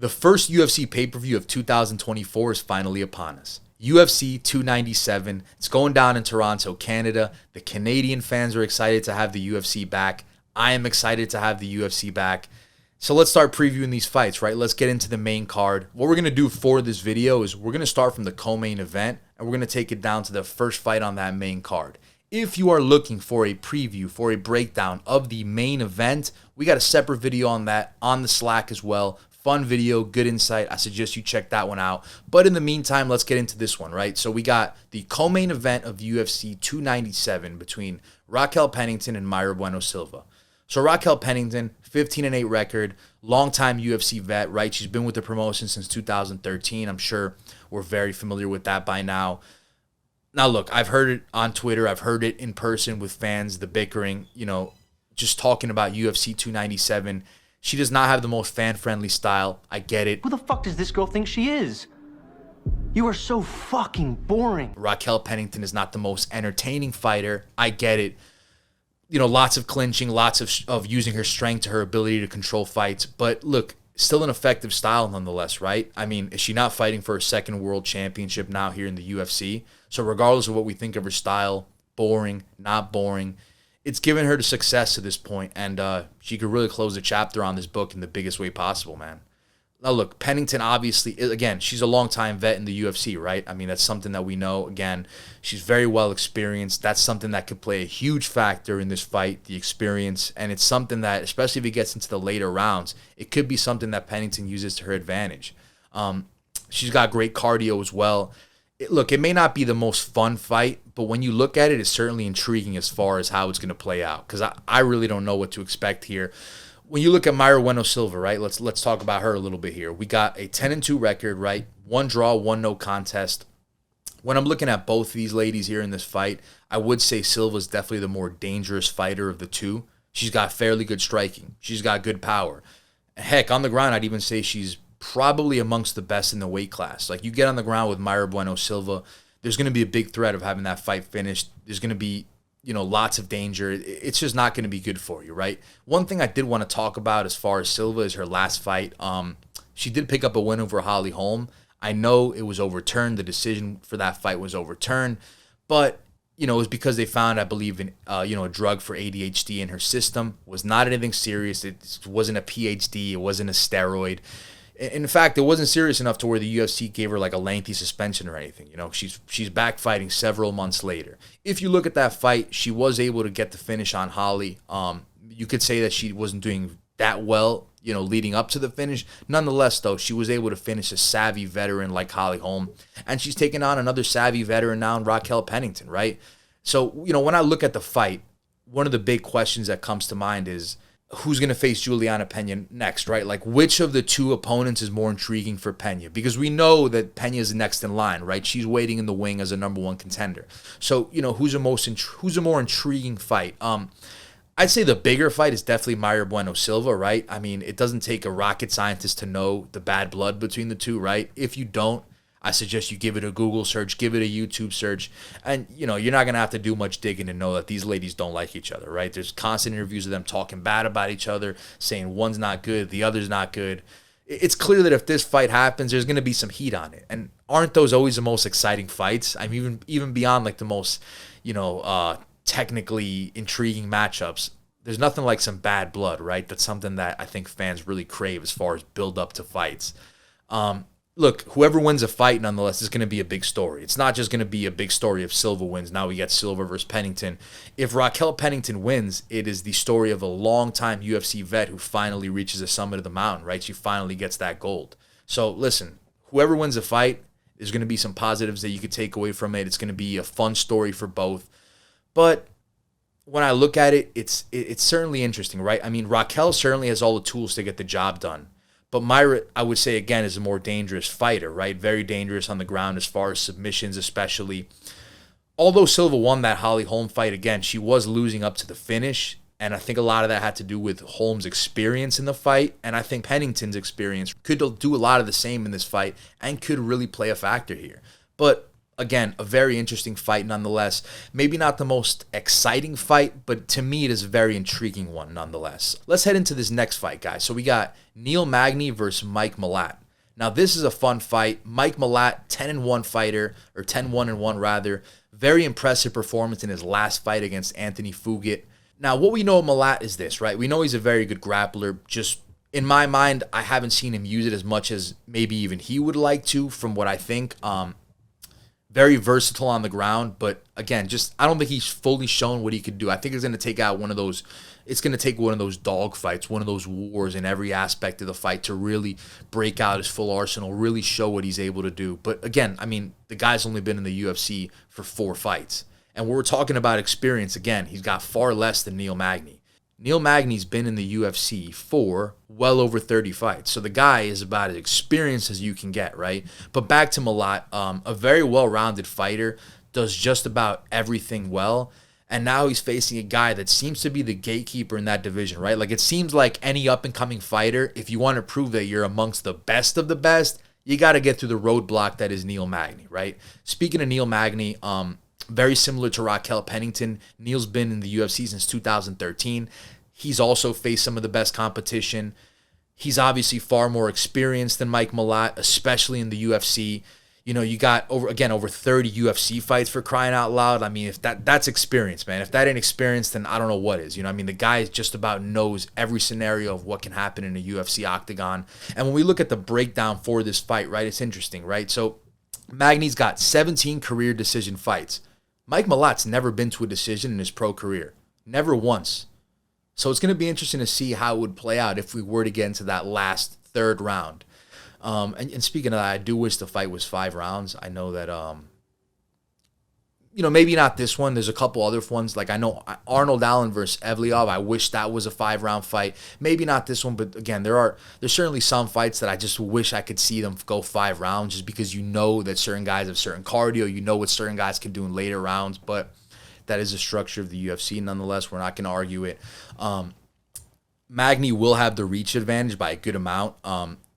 The first UFC pay-per-view of 2024 is finally upon us. UFC 297. It's going down in Toronto, Canada. The Canadian fans are excited to have the UFC back. I am excited to have the UFC back. So let's start previewing these fights, right? Let's get into the main card. What we're going to do for this video is we're going to start from the co-main event, and we're going to take it down to the first fight on that main card. If you are looking for a preview, for a breakdown of the main event, we got a separate video on that on the Slack as well. Fun video, good insight. I suggest you check that one out. But in the meantime, let's get into this one, right? So we got the co-main event of UFC 297 between Raquel Pennington and Mayra Bueno Silva. So Raquel Pennington, 15-8 record, longtime UFC vet, right? She's been with the promotion since 2013. I'm sure we're very familiar with that by now. Now, look, I've heard it on Twitter. I've heard it in person with fans, the bickering, just talking about UFC 297. She does not have the most fan-friendly style. I get it. Who the fuck does this girl think she is? You are so fucking boring. Raquel Pennington is not the most entertaining fighter. I get it. Lots of clinching, lots of using her strength to her ability to control fights. But look, still an effective style nonetheless, right? I mean, is she not fighting for a second world championship now here in the UFC? So regardless of what we think of her style, boring, not boring, it's given her the success to this point, and she could really close the chapter on this book in the biggest way possible, man. Now, look, Pennington, obviously, again, she's a longtime vet in the UFC, right? I mean, that's something that we know. Again, she's very well experienced. That's something that could play a huge factor in this fight, the experience, and it's something that, especially if it gets into the later rounds, it could be something that Pennington uses to her advantage. She's got great cardio as well. Look, it may not be the most fun fight, but when you look at it, it's certainly intriguing as far as how it's going to play out, because I really don't know what to expect here. When you look at Mayra Bueno Silva, right, let's talk about her a little bit here. We got a 10-2 record, right? 1 draw, 1 no contest. When I'm looking at both of these ladies here in this fight, I would say Silva's definitely the more dangerous fighter of the two. She's got fairly good striking. She's got good power. Heck, on the ground, I'd even say she's probably amongst the best in the weight class. Like, you get on the ground with Mayra Bueno Silva, there's going to be a big threat of having that fight finished. There's going to be lots of danger. It's just not going to be good for you, right? One thing I did want to talk about as far as Silva is her last fight. She did pick up a win over Holly Holm. I know it was overturned. The decision for that fight was overturned, but it was because they found, I believe, a drug for ADHD in her system. It was not anything serious. It wasn't a PhD. It wasn't a steroid. In fact, it wasn't serious enough to where the UFC gave her like a lengthy suspension or anything. She's back fighting several months later. If you look at that fight, she was able to get the finish on Holly. You could say that she wasn't doing that well, leading up to the finish. Nonetheless, though, she was able to finish a savvy veteran like Holly Holm, and she's taking on another savvy veteran now in Raquel Pennington, right? So, when I look at the fight, one of the big questions that comes to mind is, who's going to face Juliana Pena next, right? Like, which of the two opponents is more intriguing for Pena? Because we know that Pena is next in line, right? She's waiting in the wing as a number one contender. So, who's a more intriguing fight? I'd say the bigger fight is definitely Mayra Bueno Silva, right? I mean, it doesn't take a rocket scientist to know the bad blood between the two, right? If you don't, I suggest you give it a Google search, give it a YouTube search, and, you're not going to have to do much digging to know that these ladies don't like each other, right? There's constant interviews of them talking bad about each other, saying one's not good, the other's not good. It's clear that if this fight happens, there's going to be some heat on it. And aren't those always the most exciting fights? I mean, even beyond like the most, technically intriguing matchups, there's nothing like some bad blood, right? That's something that I think fans really crave as far as build up to fights. Look, whoever wins a fight, nonetheless, is going to be a big story. It's not just going to be a big story if Silva wins. Now we get Silva versus Pennington. If Raquel Pennington wins, it is the story of a longtime UFC vet who finally reaches the summit of the mountain, right? She finally gets that gold. So, listen, whoever wins a fight, there's going to be some positives that you could take away from it. It's going to be a fun story for both. But when I look at it, it's certainly interesting, right? I mean, Raquel certainly has all the tools to get the job done. But Mayra, I would say, again, is a more dangerous fighter, right? Very dangerous on the ground as far as submissions especially. Although Silva won that Holly Holm fight, again, she was losing up to the finish. And I think a lot of that had to do with Holm's experience in the fight. And I think Pennington's experience could do a lot of the same in this fight and could really play a factor here. But again, a very interesting fight nonetheless. Maybe not the most exciting fight, but to me it is a very intriguing one nonetheless. Let's head into this next fight, guys. So we got Neil Magny versus Mike Malott. Now this is a fun fight. Mike Malott, 10-1 fighter, or 10-1-1 rather. Very impressive performance in his last fight against Anthony Fugit. Now what we know of Malott is this, right? We know he's a very good grappler. Just in my mind, I haven't seen him use it as much as maybe even he would like to, from what I think. Very versatile on the ground, but again, just I don't think he's fully shown what he could do. I think it's going to take out one of those. It's going to take one of those dog fights, one of those wars in every aspect of the fight to really break out his full arsenal, really show what he's able to do. But again, I mean, the guy's only been in the UFC for 4 fights, and we're talking about experience. Again, he's got far less than Neil Magny. Neil Magny's been in the UFC for well over 30 fights. So the guy is about as experienced as you can get, right? But back to Malott, a very well-rounded fighter, does just about everything well. And now he's facing a guy that seems to be the gatekeeper in that division, right? Like it seems like any up-and-coming fighter, if you want to prove that you're amongst the best of the best, you got to get through the roadblock that is Neil Magny, right? Speaking of Neil Magny, very similar to Raquel Pennington. Neil's been in the UFC since 2013. He's also faced some of the best competition. He's obviously far more experienced than Mike Malott, especially in the UFC. You know, you got over 30 UFC fights, for crying out loud. I mean, if that's experience, man. If that ain't experience, then I don't know what is. You know, I mean, the guy just about knows every scenario of what can happen in a UFC octagon. And when we look at the breakdown for this fight, right, it's interesting, right? So Magny's got 17 career decision fights. Mike Malott's never been to a decision in his pro career. Never once. So it's going to be interesting to see how it would play out if we were to get into that last third round. And speaking of that, I do wish the fight was 5 rounds. I know that, maybe not this one. There's a couple other ones. Like I know Arnold Allen versus Evloev. I wish that was a 5-round fight. Maybe not this one, but again, there's certainly some fights that I just wish I could see them go 5 rounds, just because you know that certain guys have certain cardio. You know what certain guys can do in later rounds, but that is the structure of the UFC. Nonetheless, we're not going to argue it. Magny will have the reach advantage by a good amount.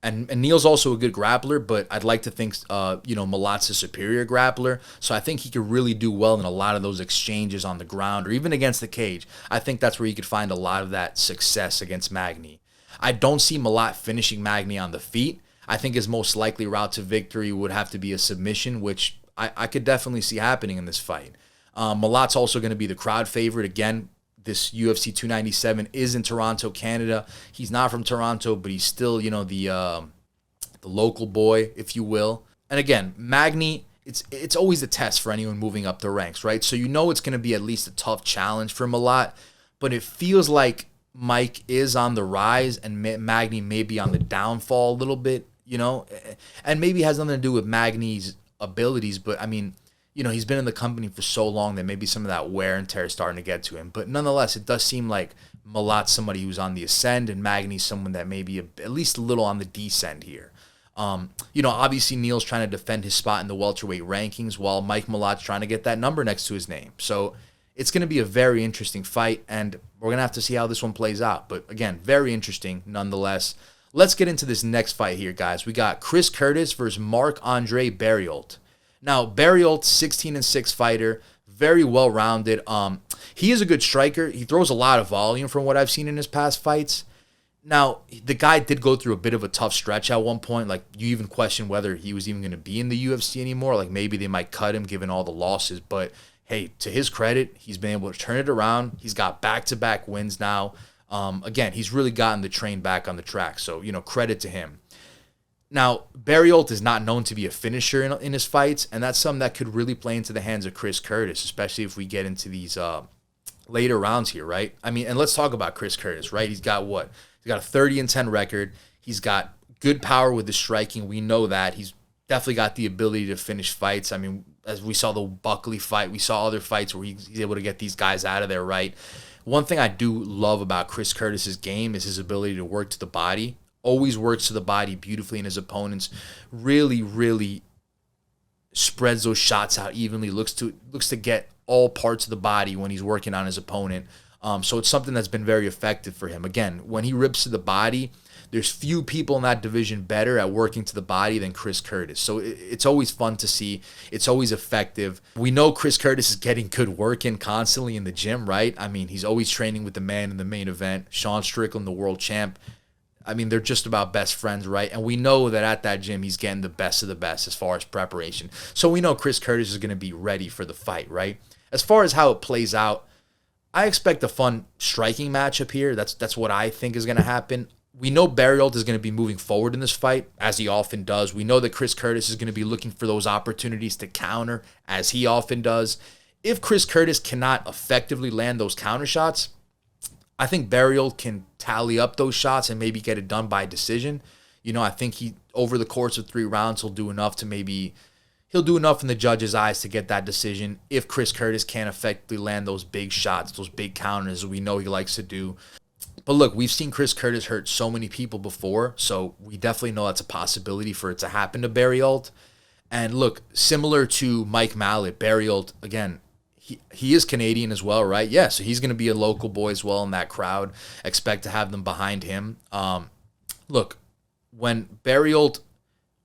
And Neil's also a good grappler, but I'd like to think, Malott's a superior grappler. So I think he could really do well in a lot of those exchanges on the ground or even against the cage. I think that's where you could find a lot of that success against Magny. I don't see Malott finishing Magny on the feet. I think his most likely route to victory would have to be a submission, which I could definitely see happening in this fight. Malott's also going to be the crowd favorite. Again, this UFC 297 is in Toronto, Canada. He's not from Toronto, but he's still, the local boy, if you will. And again, Magny, it's always a test for anyone moving up the ranks, right? So it's going to be at least a tough challenge for Malott, but it feels like Mike is on the rise and Magny may be on the downfall a little bit, and maybe it has nothing to do with Magny's abilities, but I mean, he's been in the company for so long that maybe some of that wear and tear is starting to get to him. But nonetheless, it does seem like Malott's somebody who's on the ascend, and Magny's someone that may be at least a little on the descend here. Obviously Neil's trying to defend his spot in the welterweight rankings, while Mike Malott's trying to get that number next to his name. So it's going to be a very interesting fight, and we're going to have to see how this one plays out. But again, very interesting nonetheless. Let's get into this next fight here, guys. We got Chris Curtis versus Marc-Andre Barriault. Now, Barriault, 16-6 fighter, very well-rounded. He is a good striker. He throws a lot of volume from what I've seen in his past fights. Now, the guy did go through a bit of a tough stretch at one point. Like, you even question whether he was even going to be in the UFC anymore. Like, maybe they might cut him given all the losses. But, hey, to his credit, he's been able to turn it around. He's got back-to-back wins now. Again, he's really gotten the train back on the track. So, credit to him. Now, Barriault is not known to be a finisher in his fights, and that's something that could really play into the hands of Chris Curtis, especially if we get into these later rounds here, right? I mean, and let's talk about Chris Curtis, right? He's got what? He's got a 30-10 record. He's got good power with the striking. We know that. He's definitely got the ability to finish fights. I mean, as we saw the Buckley fight, we saw other fights where he's able to get these guys out of there, right? One thing I do love about Chris Curtis's game is his ability to work to the body. Always works to the body beautifully in his opponents. Really, really spreads those shots out evenly. Looks to get all parts of the body when he's working on his opponent. So it's something that's been very effective for him. Again, when he rips to the body, there's few people in that division better at working to the body than Chris Curtis. So it's always fun to see. It's always effective. We know Chris Curtis is getting good work in constantly in the gym, right? I mean, he's always training with the man in the main event, Sean Strickland, the world champ. I mean, they're just about best friends, right? And we know that at that gym, he's getting the best of the best as far as preparation. So we know Chris Curtis is going to be ready for the fight, right? As far as how it plays out, I expect a fun striking matchup here. That's what I think is going to happen. We know Barriault is going to be moving forward in this fight, as he often does. We know that Chris Curtis is going to be looking for those opportunities to counter, as he often does. If Chris Curtis cannot effectively land those counter shots, I think Barriault can tally up those shots and maybe get it done by decision. You know, I think he, over the course of 3 rounds, he'll do enough in the judge's eyes to get that decision if Chris Curtis can't effectively land those big shots, those big counters we know he likes to do. But look, we've seen Chris Curtis hurt so many people before, so we definitely know that's a possibility for it to happen to Barriault. And look, similar to Mike Malott, Barriault, again, he is Canadian as well, right? Yeah, so he's going to be a local boy as well in that crowd. Expect to have them behind him. Look, when Barriault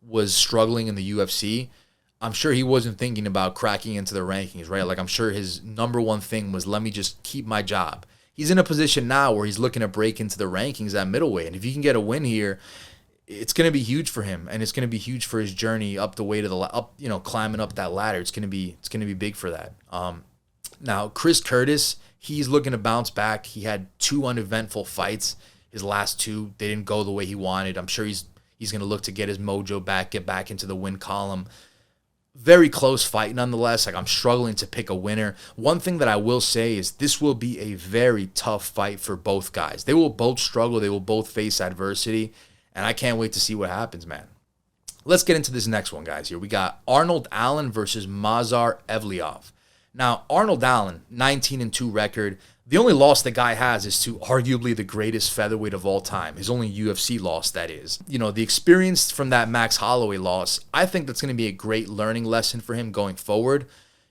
was struggling in the UFC, I'm sure he wasn't thinking about cracking into the rankings, right? Like, I'm sure his number one thing was, let me just keep my job. He's in a position now where he's looking to break into the rankings at middleweight. And if he can get a win here, it's going to be huge for him, and it's going to be huge for his journey up the way to the climbing up that ladder. It's going to be big for that. Now, Chris Curtis, he's looking to bounce back. He had 2 uneventful fights. His last 2, they didn't go the way he wanted. I'm sure he's going to look to get his mojo back, get back into the win column. Very close fight nonetheless. Like, I'm struggling to pick a winner. One thing that I will say is this will be a very tough fight for both guys. They will both struggle. They will both face adversity, and I can't wait to see what happens, man. Let's get into this next one, guys. Here we got Arnold Allen versus Movsar Evloev. Now, Arnold Allen, 19-2 record. The only loss the guy has is to arguably the greatest featherweight of all time. His only UFC loss, that is. You know, the experience from that Max Holloway loss, I think that's going to be a great learning lesson for him going forward.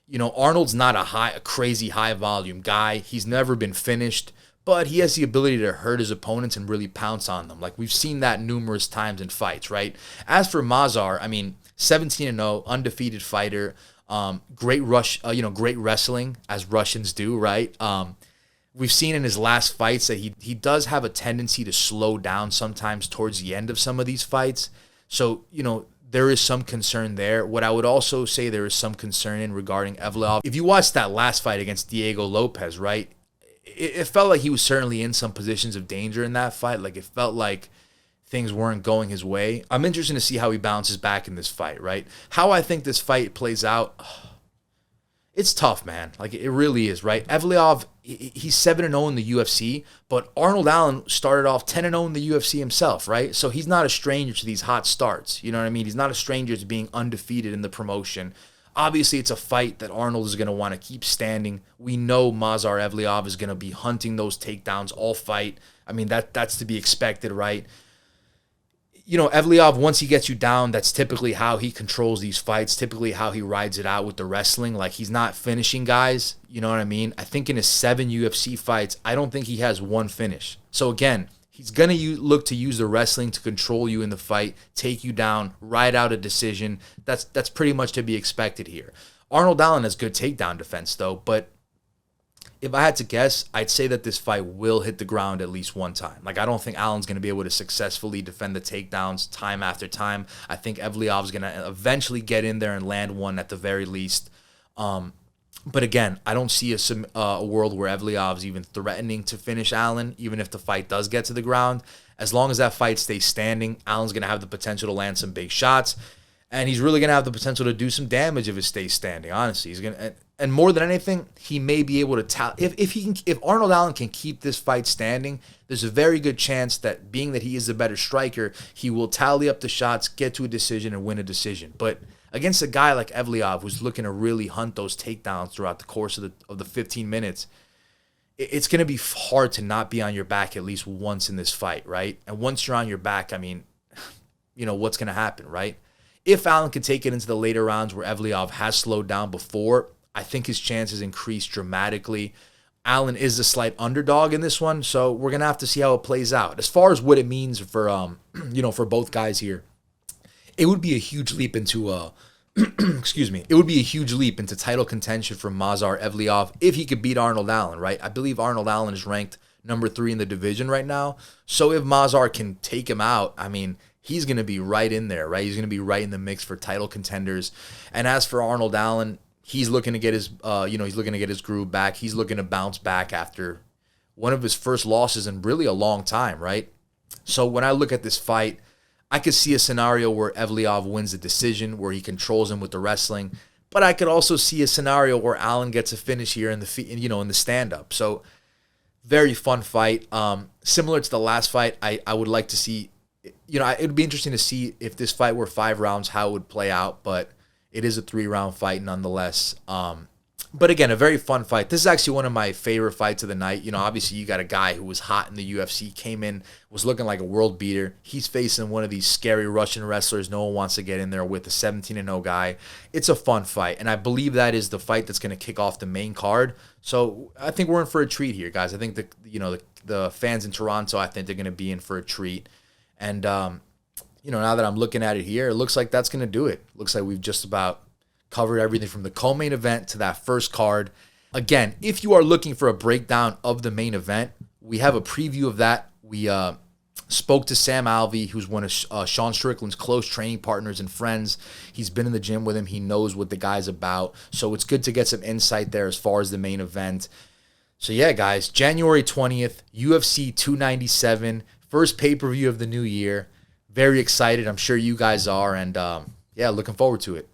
You know, Arnold's not a crazy high-volume guy. He's never been finished, but he has the ability to hurt his opponents and really pounce on them. Like, we've seen that numerous times in fights, right? As for Movsar, I mean, 17-0, undefeated fighter. Great wrestling, as Russians do, right? We've seen in his last fights that he does have a tendency to slow down sometimes towards the end of some of these fights. So, you know, there is some concern there. What I would also say there is some concern in regarding Evloev. If you watched that last fight against Diego Lopez, right, it felt like he was certainly in some positions of danger in that fight. Like, it felt like things weren't going his way. I'm interested to see how he bounces back in this fight, right? How I think this fight plays out, it's tough, man. Like, it really is, right? Evloev, he's 7-0 in the UFC, but Arnold Allen started off 10-0 in the UFC himself, right? So he's not a stranger to these hot starts. You know what I mean? He's not a stranger to being undefeated in the promotion. Obviously, it's a fight that Arnold is going to want to keep standing. We know Movsar Evloev is going to be hunting those takedowns all fight. I mean, that's to be expected, right? You know, Evloev, once he gets you down, that's typically how he controls these fights, typically how he rides it out with the wrestling. Like, he's not finishing guys, you know what I mean? I think in his 7 UFC fights, I don't think he has one finish. So again, he's going to look to use the wrestling to control you in the fight, take you down, ride out a decision. That's pretty much to be expected here. Arnold Allen has good takedown defense, though, but if I had to guess, I'd say that this fight will hit the ground at least one time. Like, I don't think Allen's going to be able to successfully defend the takedowns time after time. I think Evloev's going to eventually get in there and land one at the very least. But again, I don't see a world where Evloev's even threatening to finish Allen, even if the fight does get to the ground. As long as that fight stays standing, Allen's going to have the potential to land some big shots. And he's really going to have the potential to do some damage if it stays standing, honestly. He's going to, and more than anything, he may be able to if Arnold Allen can keep this fight standing, there's a very good chance that, being that he is the better striker, he will tally up the shots, get to a decision, and win a decision. But against a guy like Evloev, who's looking to really hunt those takedowns throughout the course of the 15 minutes, it's going to be hard to not be on your back at least once in this fight, right? And once you're on your back, I mean, you know, what's going to happen, right? If Allen can take it into the later rounds where Evloev has slowed down before, I think his chances increase dramatically. Allen is a slight underdog in this one, so we're gonna have to see how it plays out. As far as what it means for for both guys here, it would be a huge leap into excuse me, it would be a huge leap into title contention for Movsar Evloev if he could beat Arnold Allen, right? I believe Arnold Allen is ranked number 3 in the division right now. So if Movsar can take him out, I mean, he's going to be right in there, right? He's going to be right in the mix for title contenders. And as for Arnold Allen, he's looking to get his, he's looking to get his groove back. He's looking to bounce back after one of his first losses in really a long time, right? So when I look at this fight, I could see a scenario where Evloev wins the decision, where he controls him with the wrestling. But I could also see a scenario where Allen gets a finish here in the in the stand-up. So very fun fight. Similar to the last fight, I would like to see, it would be interesting to see if this fight were 5 rounds, how it would play out. But it is a 3-round fight nonetheless. But again, a very fun fight. This is actually one of my favorite fights of the night. Obviously you got a guy who was hot in the UFC, came in, was looking like a world beater. He's facing one of these scary Russian wrestlers no one wants to get in there with, a 17-0 guy. It's a fun fight, and I believe that is the fight that's going to kick off the main card. So I think we're in for a treat here, guys. I think the fans in Toronto, I think they're going to be in for a treat. And now that I'm looking at it here, it looks like that's going to do it. Looks like we've just about covered everything from the co-main event to that first card. Again, if you are looking for a breakdown of the main event, we have a preview of that. We spoke to Sam Alvey, who's one of Sean Strickland's close training partners and friends. He's been in the gym with him. He knows what the guy's about. So it's good to get some insight there as far as the main event. So yeah, guys, January 20th, UFC 297, first pay-per-view of the new year. Very excited. I'm sure you guys are. And looking forward to it.